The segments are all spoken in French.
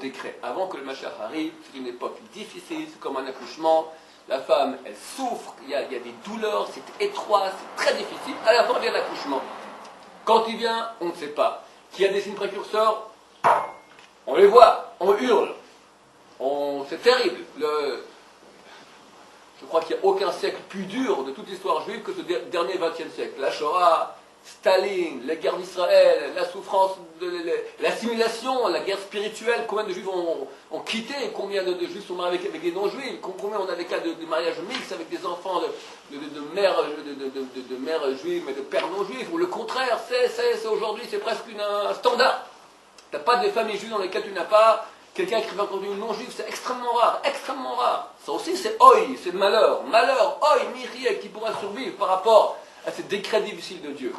décret. Avant que le Mashiach arrive, c'est une époque difficile, c'est comme un accouchement. La femme, elle souffre, il y a des douleurs, c'est étroit, c'est très difficile. À la fin vient l'accouchement. Quand il vient, on ne sait pas. Qu'il y a des signes précurseurs, on les voit, on hurle. C'est terrible. Je crois qu'il n'y a aucun siècle plus dur de toute l'histoire juive que ce dernier 20e siècle. La Shoah, Staline, les guerres d'Israël, la souffrance, l'assimilation, la guerre spirituelle, combien de juifs ont quitté, combien de juifs sont mariés avec des non-juifs, combien on a des cas de mariage mixte avec des enfants de mères juives mais de pères non-juifs, ou le contraire, c'est aujourd'hui, c'est presque un standard. Tu n'as pas de famille juive dans lesquelles tu n'as pas quelqu'un qui va conduire une non-juive, c'est extrêmement rare, extrêmement rare. Ça aussi c'est oi, c'est malheur, oi, mirie, qui pourra survivre par rapport à ces décrets difficiles de Dieu.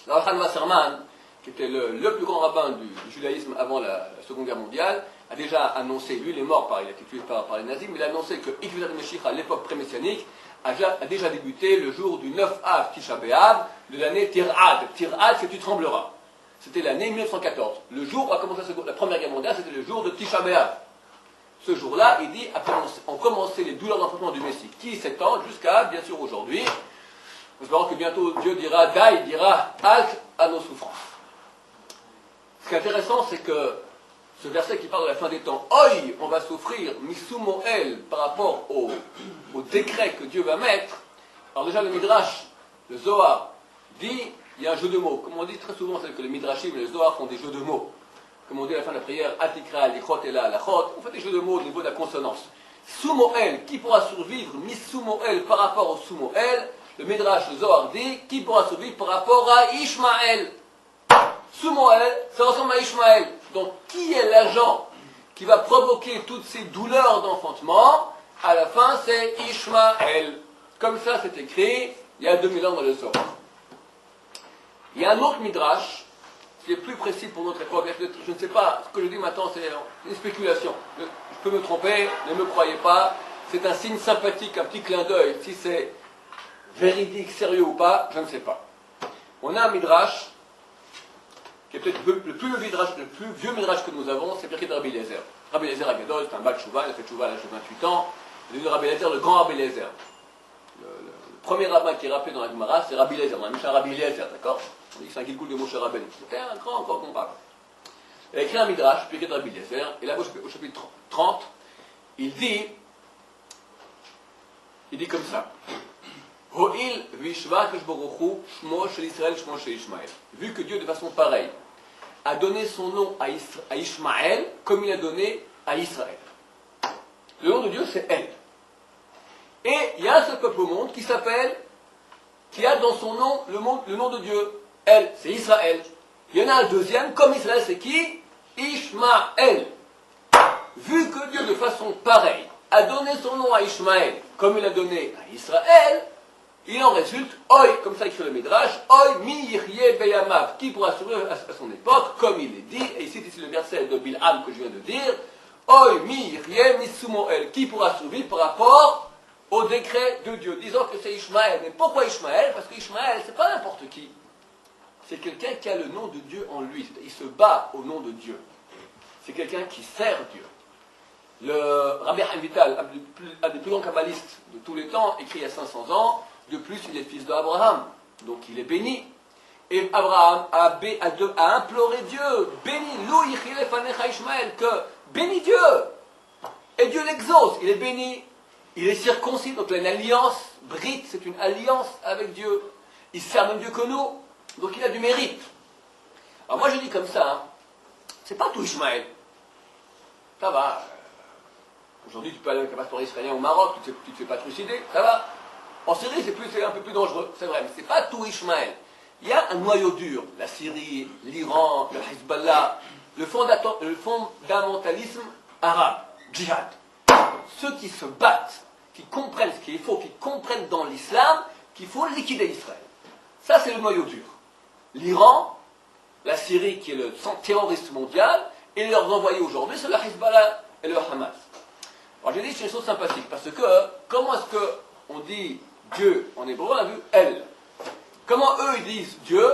Le Rabban Wasserman, qui était le plus grand rabbin du judaïsme avant la Seconde Guerre mondiale, a déjà annoncé, lui il est mort, il a été tué par les nazis, mais il a annoncé que Ikvizat Mashiach, à l'époque pré-messianique, a déjà débuté le jour du 9 Av Tisha B'Av de l'année Tir'ad. Tir'ad, c'est tu trembleras. C'était l'année 1914. Le jour où a commencé la Première Guerre mondiale, c'était le jour de Tisha B'Av. Ce jour-là, il dit, ont commencé les douleurs d'enfantement du Messie, qui s'étendent jusqu'à, bien sûr, aujourd'hui. Nous espérons que bientôt Dieu dira Daï, dira halte à nos souffrances. Ce qui est intéressant, c'est que ce verset qui parle de la fin des temps, oi, on va souffrir, misumoel, par rapport au décret que Dieu va mettre. Alors déjà, le Midrash, le Zohar, dit, il y a un jeu de mots. Comme on dit très souvent, c'est que les Midrashim et les Zohar font des jeux de mots. Comme on dit à la fin de la prière, atikra, lichot et la lachot, on fait des jeux de mots au niveau de la consonance. Sumoel, qui pourra survivre, misumoel, par rapport au sumoel. Le Midrash, le Zohar dit, qui pourra survivre par rapport à Ishmaël. Sumoel, ça ressemble à Ishmaël. Donc, qui est l'agent qui va provoquer toutes ces douleurs d'enfantement? À la fin, c'est Ishmaël. Comme ça, c'est écrit il y a 2000 ans dans le Zohar. Il y a un autre Midrash qui est plus précis pour notre époque. Je ne sais pas, ce que je dis maintenant, c'est une spéculation. Je peux me tromper, ne me croyez pas. C'est un signe sympathique, un petit clin d'œil. Si c'est véridique, sérieux ou pas, je ne sais pas. On a un Midrash qui est peut-être le plus vieux Midrash que nous avons, c'est Pirkei de Rabbi Eliezer. Rabbi Eliezer Agadol, c'est un Baal Tshuva, il a fait Tshuva à l'âge de 28 ans. Il est de Rabbi Eliezer, le grand Rabbi Eliezer. Le premier rabbin qui est rappelé dans la Gemara, c'est Rabbi Eliezer. On a mis un Rabbi Eliezer, d'accord? On dit que c'est un Gilgoul de Moshe Rabbeinu. C'était un grand combat. Il a écrit un Midrash, Pirkei de Rabbi Eliezer, et là, au chapitre 30, il dit comme ça. Vu que Dieu, de façon pareille, a donné son nom à Ishmaël, comme il a donné à Israël. Le nom de Dieu, c'est El. Et il y a un seul peuple au monde qui a dans son nom le nom de Dieu. El, c'est Israël. Il y en a un deuxième, comme Israël, c'est qui? Ishmaël. Vu que Dieu, de façon pareille, a donné son nom à Ishmaël, comme il a donné à Israël, il en résulte, oi, comme ça écrit le Midrash, oi mi yirye beyamav, qui pourra survivre à son époque, comme il est dit, et ici le verset de Bilham que je viens de dire, oi mi yirye misumoel, qui pourra survivre par rapport au décret de Dieu, disant que c'est Ishmaël. Mais pourquoi Ishmaël? Parce qu'Ishmaël, c'est pas n'importe qui. C'est quelqu'un qui a le nom de Dieu en lui, il se bat au nom de Dieu. C'est quelqu'un qui sert Dieu. Le Rabbi Chaim Vital, un des plus grands kabbalistes de tous les temps, écrit il y a 500 ans. De plus, il est fils d'Abraham, donc il est béni. Et Abraham a imploré Dieu, béni, que bénis Dieu. Et Dieu l'exauce, il est béni. Il est circoncis, donc il a une alliance, Brit, c'est une alliance avec Dieu. Il sert même Dieu que nous, donc il a du mérite. Alors moi je dis comme ça, c'est pas tout Ishmaël. Ça va. Aujourd'hui tu peux aller avec un passeport israélien au Maroc, tu te fais pas trucider, ça va. En Syrie, c'est un peu plus dangereux, c'est vrai, mais c'est pas tout Ishmaël. Il y a un noyau dur, la Syrie, l'Iran, le Hezbollah, le fondamentalisme arabe, djihad. Ceux qui se battent, qui comprennent ce qu'il faut, qui comprennent dans l'islam qu'il faut liquider Israël. Ça, c'est le noyau dur. L'Iran, la Syrie, qui est le centre terroriste mondial, et leurs envoyés aujourd'hui, c'est le Hezbollah et le Hamas. Alors j'ai dit, c'est une chose sympathique, parce que, comment est-ce qu'on dit Dieu, en hébreu, on a vu elle. Comment eux ils disent Dieu?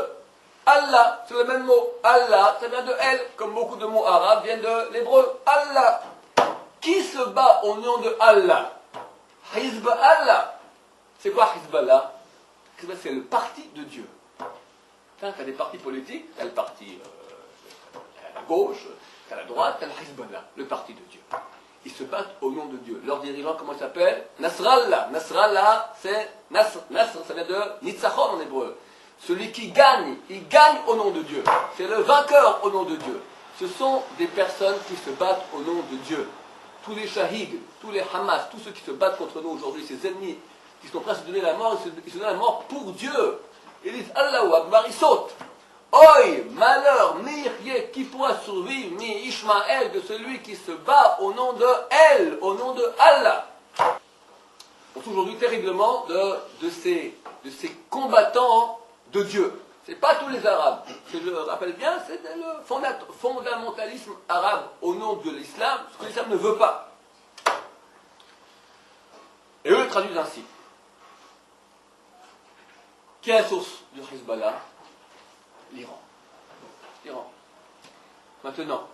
Allah, c'est le même mot. Allah, ça vient de elle, comme beaucoup de mots arabes viennent de l'hébreu. Allah. Qui se bat au nom de Allah? Hizb Allah. C'est quoi Hizballah? C'est le parti de Dieu. Tu as des partis politiques, tu as le parti à la gauche, tu as la droite, tu as le Hizballah, le parti de Dieu. Ils se battent au nom de Dieu. Leur dirigeant, comment il s'appelle? Nasrallah. Nasrallah, c'est Nasr, ça vient de Nitzachon en hébreu. Celui qui gagne, il gagne au nom de Dieu. C'est le vainqueur au nom de Dieu. Ce sont des personnes qui se battent au nom de Dieu. Tous les shahids, tous les Hamas, tous ceux qui se battent contre nous aujourd'hui, ces ennemis, qui sont prêts à se donner la mort, ils se donnent la mort pour Dieu. Ils disent Allahu Akbar, ils sautent. Oi, malheur, Mirié, qui pourra survivre, ni Ishmaël, de celui qui se bat au nom de elle, au nom de Allah. On souffre aujourd'hui terriblement de ces combattants de Dieu. Ce n'est pas tous les Arabes. Ce que je rappelle bien, c'est le fondamentalisme arabe au nom de l'islam, ce que l'islam ne veut pas. Et eux le traduisent ainsi. Qui est la source du Hezbollah? L'Iran. L'Iran. Maintenant,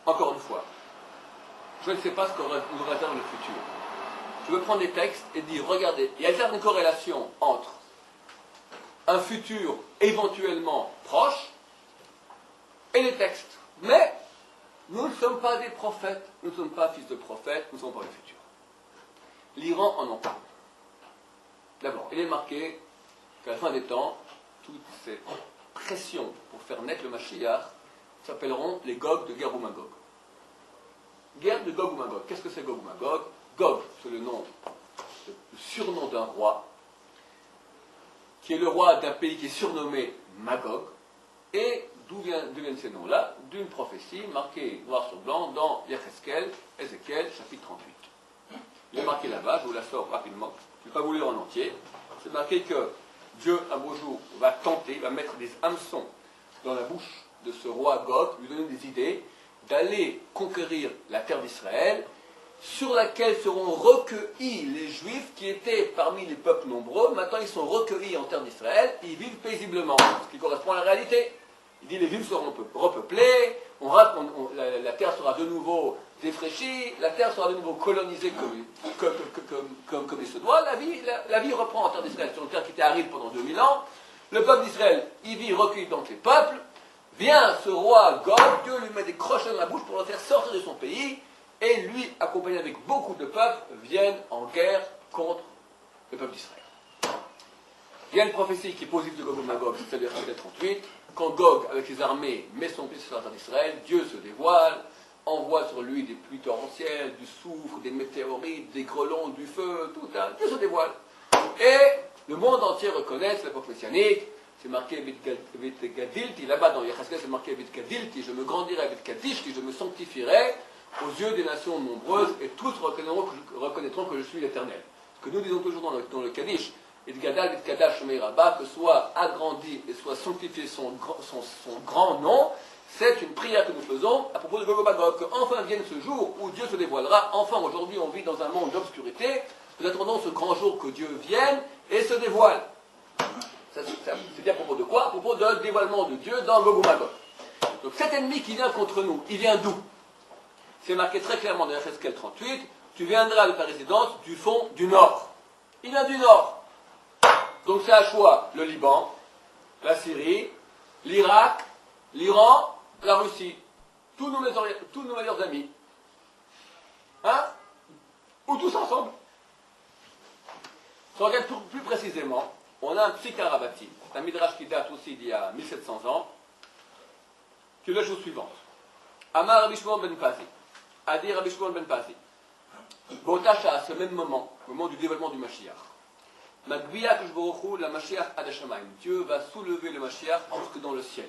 encore une fois, je ne sais pas ce qu'on nous réserve le futur. Je veux prendre des textes et dire, regardez, il y a une corrélation entre un futur éventuellement proche et les textes. Mais nous ne sommes pas des prophètes, nous ne sommes pas fils de prophètes, nous ne sommes pas le futur. L'Iran en parle. D'abord, il est marqué qu'à la fin des temps, toutes ces pressions pour faire naître le Mashiach s'appelleront les Gog de Gog ou Magog. Guerre de Gog ou Magog. Qu'est-ce que c'est Gog ou Magog? Gog, c'est le surnom d'un roi, qui est le roi d'un pays qui est surnommé Magog. Et d'où viennent ces noms-là? D'une prophétie marquée noir sur blanc dans Ézéchiel, chapitre 38. Il est marqué là-bas, je vous la sors rapidement, je ne vais pas vous lire en entier. C'est marqué que Dieu, un beau jour, va tenter, va mettre des hameçons dans la bouche de ce roi Gog, lui donner des idées d'aller conquérir la terre d'Israël, sur laquelle seront recueillis les Juifs qui étaient parmi les peuples nombreux. Maintenant, ils sont recueillis en terre d'Israël, ils vivent paisiblement, ce qui correspond à la réalité. Il dit les villes seront repeuplées, la terre sera de nouveau défraîchie, la terre sera de nouveau colonisée comme il se doit, la vie reprend en terre d'Israël, sur une terre qui était aride pendant 2000 ans. Le peuple d'Israël, il vit recueilli dans les peuples. Vient ce roi Gog, Dieu lui met des crochets dans la bouche pour le faire sortir de son pays, et lui, accompagné avec beaucoup de peuples, viennent en guerre contre le peuple d'Israël. Il y a une prophétie qui est positive de Gog et Magog, c'est celle de Ézéchiel 38. Quand Gog, avec ses armées, met son pied sur la terre d'Israël, Dieu se dévoile, envoie sur lui des pluies torrentielles, du soufre, des météorites, des grêlons, du feu, tout ça. Dieu se dévoile. Et le monde entier reconnaît, c'est l'époque messianique, c'est marqué Vit Gadilti, là-bas dans Yecheskel, c'est marqué Vit Gadilti, je me grandirai, Vit Kadishti, je me sanctifierai aux yeux des nations nombreuses, et tous reconnaîtront que je suis l'Éternel. Ce que nous disons toujours dans le Kaddish, et Gadal, Vit Kadash, Meiraba, que soit agrandi et soit sanctifié son grand nom, c'est une prière que nous faisons à propos de Gog et Magog, qu'enfin vienne ce jour où Dieu se dévoilera. Enfin, aujourd'hui, on vit dans un monde d'obscurité. Nous attendons ce grand jour que Dieu vienne et se dévoile. C'est bien à propos de quoi? À propos d'un dévoilement de Dieu dans Gog et Magog. Donc cet ennemi qui vient contre nous, il vient d'où? C'est marqué très clairement dans Ézéchiel 38, tu viendras de ta résidence du fond du nord. Il vient du nord. Donc c'est à choix le Liban, la Syrie, l'Irak, l'Iran, la Russie. Tous nos meilleurs amis. Hein? Ou tous ensemble. Si on regarde plus précisément, on a un Psikarabatim, un Midrash qui date aussi d'il y a 1700 ans, qui est la chose suivante. Amar Rabbi Shimon ben Pazi, a dit Rabbi Shimon ben Pazi, Botacha à ce même moment, au moment du dévoilement du Mashiach, Magbiya Kishboruchu, la Mashiach Adashamayim, Dieu va soulever le Mashiach jusque dans le ciel.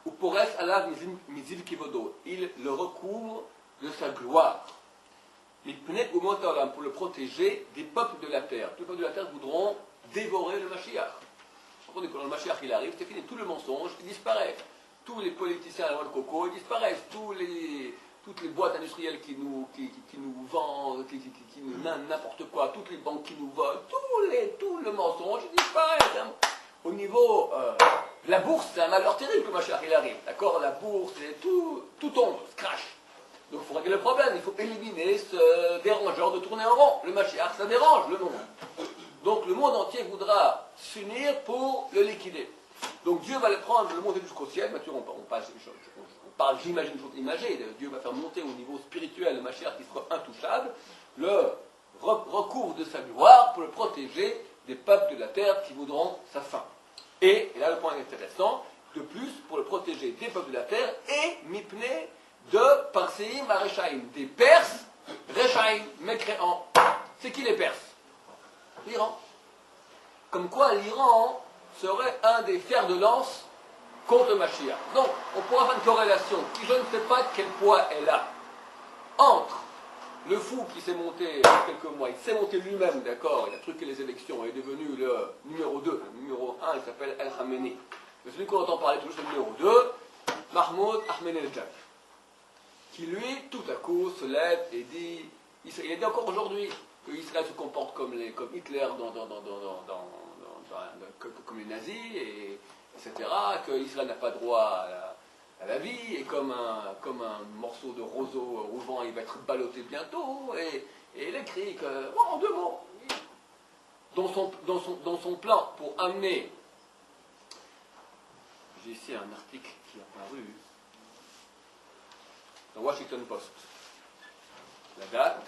Ou Pores Alav Mizil Kivodo, il le recouvre de sa gloire. Pour le protéger des peuples de la terre. Tous les peuples de la terre voudront dévorer le Mashiach. Quand le Mashiach il arrive, c'est fini, tout le mensonge il disparaît. Tous les politiciens à la noix de coco ils disparaissent. Toutes les boîtes industrielles qui nous vendent, qui nous n'importe quoi, toutes les banques qui nous volent, tout le mensonge il disparaît. au niveau de la bourse, c'est un malheur terrible que Mashiach il arrive. D'accord? La bourse, tout tombe, se crache. Donc il faut régler le problème, il faut éliminer ce dérangeur de tourner en rond. Le Mashiach, ça dérange le monde. Donc le monde entier voudra s'unir pour le liquider. Donc Dieu va le prendre, le monter jusqu'au ciel. Maintenant, on parle, j'imagine, une chose imagée. Dieu va faire monter au niveau spirituel le Mashiach qui sera intouchable, le recouvre de sa gloire pour le protéger des peuples de la terre qui voudront sa fin. Et là le point intéressant, de plus, pour le protéger des peuples de la terre et mipne de Parseim à Rechaim, des Perses, Rechaim, mécréants. C'est qui les Perses? L'Iran. Comme quoi l'Iran serait un des fers de lance contre le Mashiach. Donc, on pourra faire une corrélation qui, je ne sais pas quel poids elle a, entre le fou qui s'est monté il y a quelques mois, il s'est monté lui-même, d'accord, il a truqué les élections, il est devenu le numéro 2, le numéro 1, il s'appelle El Khamenei. Mais celui qu'on entend parler toujours, c'est le numéro 2, Mahmoud Ahmadinejad, qui lui, tout à coup, se lève et dit, il a dit encore aujourd'hui, que Israël se comporte comme Hitler comme les nazis, etc., que Israël n'a pas droit à la vie, et comme un morceau de roseau au vent, il va être ballotté bientôt, et il écrit que, bon, en deux mots, dans son plan pour amener, j'ai ici un article qui est apparu dans Washington Post, la date,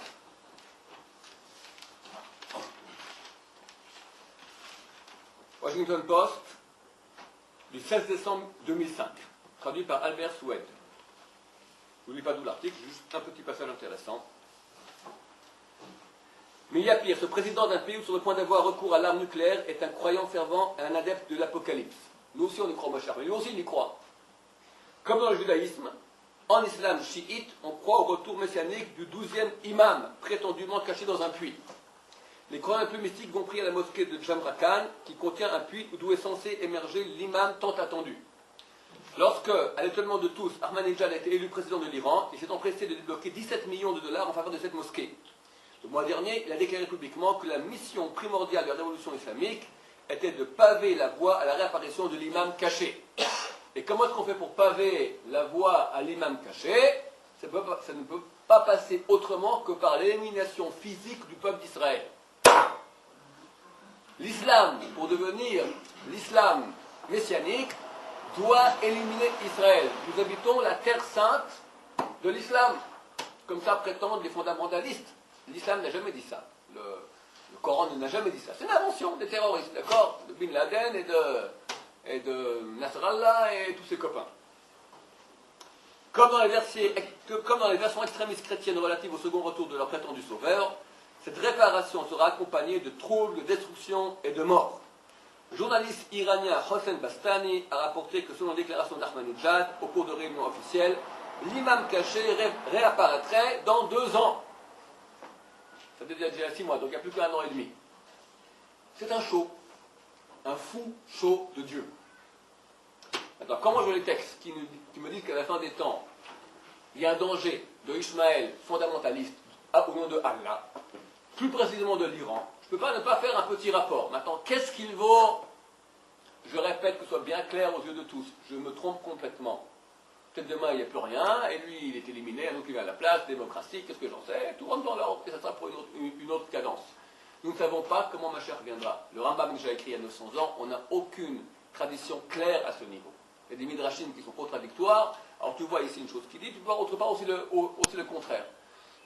Washington Post, du 16 décembre 2005, traduit par Albert Soued. Je ne vous lis pas tout l'article, juste un petit passage intéressant. Mais il y a pire, ce président d'un pays sur le point d'avoir recours à l'arme nucléaire est un croyant fervent et un adepte de l'apocalypse. Nous aussi on y croit, mon cher, mais lui aussi il y croit. Comme dans le judaïsme, en islam chiite, on croit au retour messianique du 12e imam, prétendument caché dans un puits. Les croyants les plus mystiques vont prier à la mosquée de Jamrakan, qui contient un puits d'où est censé émerger l'imam tant attendu. Lorsque, à l'étonnement de tous, Ahmadinejad a été élu président de l'Iran, il s'est empressé de débloquer 17 millions de dollars en faveur de cette mosquée. Le mois dernier, il a déclaré publiquement que la mission primordiale de la révolution islamique était de paver la voie à la réapparition de l'imam caché. Et comment est-ce qu'on fait pour paver la voie à l'imam caché? Ça ne peut pas passer autrement que par l'élimination physique du peuple d'Israël. L'islam, pour devenir l'islam messianique, doit éliminer Israël. Nous habitons la terre sainte de l'islam, comme ça prétendent les fondamentalistes. L'islam n'a jamais dit ça. Le Coran n'a jamais dit ça. C'est une invention des terroristes, d'accord, de Bin Laden et de Nasrallah et tous ses copains. Comme dans les versions extrémistes chrétiennes relatives au second retour de leur prétendu sauveur, cette réparation sera accompagnée de troubles, de destruction et de mort. Le journaliste iranien Hossein Bastani a rapporté que selon la déclaration d'Ahmadinejad, au cours de réunions officielles, l'imam caché réapparaîtrait dans 2 ans. Ça fait déjà 6 mois, donc il n'y a plus qu'un an et demi. C'est un show, un fou show de Dieu. Maintenant, comment je vois les textes qui me disent qu'à la fin des temps, il y a un danger de Ishmaël fondamentaliste au nom de Allah, plus précisément de l'Iran, je ne peux pas ne pas faire un petit rapport. Maintenant, qu'est-ce qu'il vaut? Je répète que ce soit bien clair aux yeux de tous. Je me trompe complètement. Peut-être demain il n'y a plus rien, et lui il est éliminé, un autre qui vient à la place, démocratie, qu'est-ce que j'en sais? Tout rentre dans l'ordre, et ça sera pour une autre cadence. Nous ne savons pas comment Mashiach viendra. Le Rambam que j'ai écrit il y a 900 ans, on n'a aucune tradition claire à ce niveau. Il y a des midrashim qui sont contradictoires. Alors tu vois ici une chose qui dit, tu vois autre part aussi le contraire.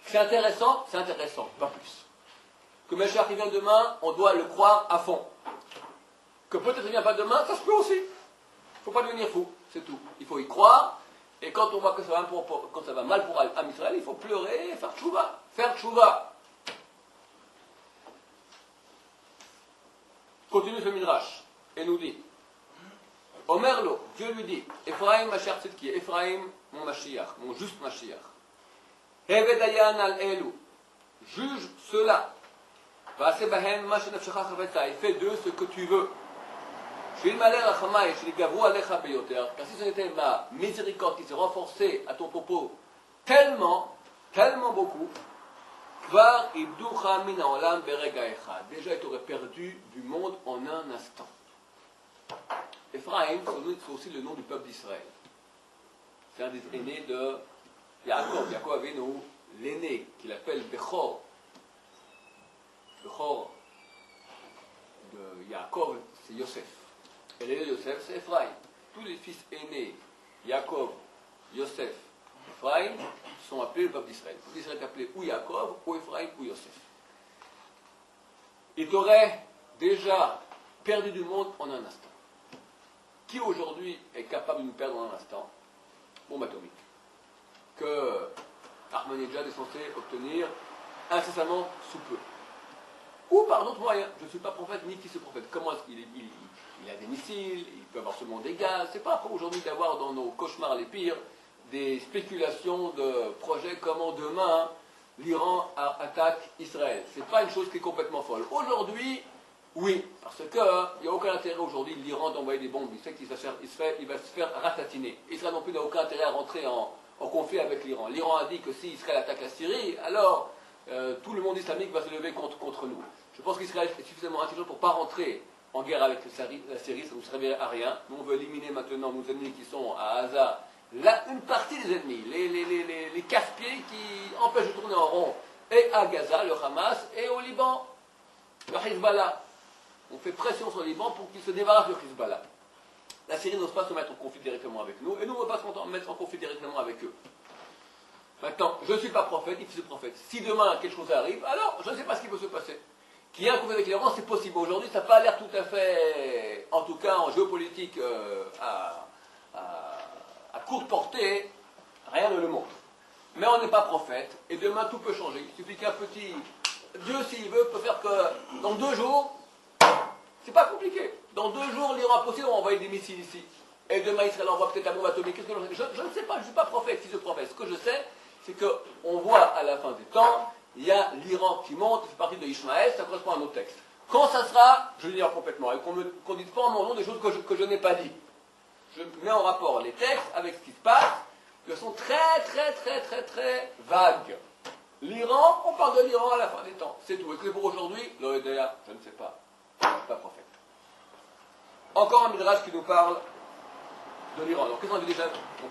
C'est intéressant, pas plus. Que Mashiach vient demain, on doit le croire à fond. Que peut-être il ne vient pas demain, ça se peut aussi. Il ne faut pas devenir fou, c'est tout. Il faut y croire, et quand on voit que ça va mal pour Am Israël, il faut pleurer et faire tchouva. Faire tchouva. Continue ce midrash, et nous dit, Omerlo, Dieu lui dit, Ephraim Mashiach Tzidki, Ephraim mon Mashiach, mon juste Mashiach. Hevedayan al Elu, juge cela. Et fais d'eux ce que tu veux. Car si ce n'était ma miséricorde qui s'est renforcée à ton propos tellement beaucoup, déjà il t'aurait perdu du monde en un instant. Ephraim, c'est aussi le nom du peuple d'Israël. C'est un des aînés de Yaakov. Yaakov avait l'aîné, qu'il appelle Bechor. Bechor de Yaakov, c'est Yosef. Et l'aîné de Yosef, c'est Ephraim. Tous les fils aînés, Yaakov, Yosef, Ephraim, sont appelés le peuple d'Israël. Le peuple d'Israël est appelé ou Yaakov, ou Ephraim, ou Yosef. Il t'aurait déjà perdu du monde en un instant. Qui aujourd'hui est capable de nous perdre en un instant? Bombe atomique. Que Ahmadinejad est censé obtenir incessamment sous peu. Ou par d'autres moyens. Je ne suis pas prophète ni fils de prophète. Comment est-ce qu'il a des missiles, il peut avoir seulement des gaz. C'est pas pour aujourd'hui d'avoir dans nos cauchemars les pires des spéculations de projets comment demain l'Iran attaque Israël. C'est pas une chose qui est complètement folle. Aujourd'hui, oui, parce qu'il n'y a aucun intérêt aujourd'hui l'Iran d'envoyer des bombes. Il sait qu'il va se faire ratatiner. Israël non plus n'a aucun intérêt à rentrer en conflit avec l'Iran. L'Iran a dit que si Israël attaque la Syrie, alors tout le monde islamique va se lever contre nous. Je pense qu'Israël est suffisamment intelligent pour ne pas rentrer en guerre avec la Syrie, ça ne nous servirait à rien. Nous, on veut éliminer maintenant nos ennemis qui sont à Gaza. Là, une partie des ennemis, les casse-pieds qui empêchent de tourner en rond, et à Gaza, le Hamas, et au Liban, le Hezbollah. On fait pression sur le Liban pour qu'il se débarrasse du Hezbollah. La Syrie n'ose pas se mettre en conflit directement avec nous, et nous, on ne va pas se mettre en conflit directement avec eux. Maintenant, je ne suis pas prophète, il suis prophète. Si demain quelque chose arrive, alors je ne sais pas ce qui peut se passer. Qu'il y ait un conflit avec l'Iran, c'est possible. Aujourd'hui, ça n'a pas l'air tout à fait, en tout cas en géopolitique, à courte portée, rien ne le montre. Mais on n'est pas prophète, et demain tout peut changer. Il suffit qu'un petit Dieu, s'il veut, peut faire que dans 2 jours, c'est pas compliqué. Dans 2 jours, l'Iran a possible, on va envoyer des missiles ici. Et demain, Israël envoie peut-être la bombe atomique. Je ne sais pas, je ne suis pas prophète, fils de prophète. Ce que je sais, c'est qu'on voit à la fin des temps, il y a l'Iran qui monte, c'est parti de Ishmaël, ça correspond à nos textes. Quand ça sera, je l'ignore complètement, et qu'on ne dise pas en mon nom des choses que je n'ai pas dit. Je mets en rapport les textes avec ce qui se passe, qui sont très vagues. L'Iran, on parle de l'Iran à la fin des temps, c'est tout. Et que pour aujourd'hui, l'OEDA, je ne sais pas, je ne suis pas prophète. Encore un midrash qui nous parle de l'Iran. Alors, qu'est-ce qu'on a vu déjà?